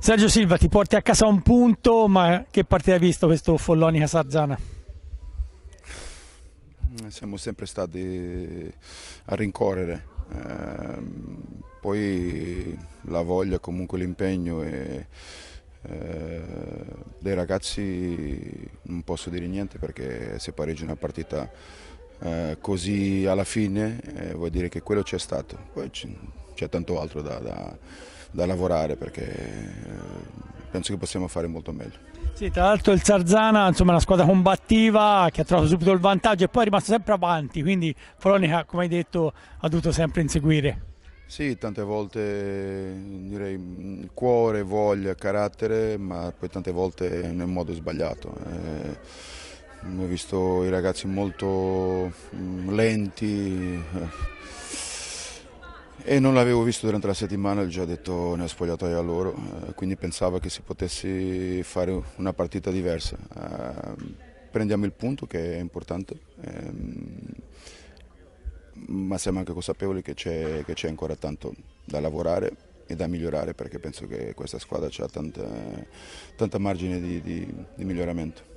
Sergio Silva, ti porti a casa un punto, ma che partita hai visto questo Follonica-Sarzana? Siamo sempre stati a rincorrere, poi la voglia, comunque l'impegno eh, dei ragazzi non posso dire niente perché se pareggi una partita così alla fine vuol dire che quello c'è stato, poi c'è tanto altro da lavorare perché penso che possiamo fare molto meglio. Sì, tra l'altro il Sarzana, insomma, è una squadra combattiva che ha trovato subito il vantaggio e poi è rimasto sempre avanti, quindi Follonica, come hai detto, ha dovuto sempre inseguire. Sì, tante volte direi cuore, voglia, carattere, ma poi tante volte nel modo sbagliato. Ho visto i ragazzi molto lenti e non l'avevo visto durante la settimana, ho già detto nel spogliatoio a loro, quindi pensavo che si potesse fare una partita diversa. Prendiamo il punto che è importante. Ma siamo anche consapevoli che c'è ancora tanto da lavorare e da migliorare perché penso che questa squadra ha tanta margine di miglioramento.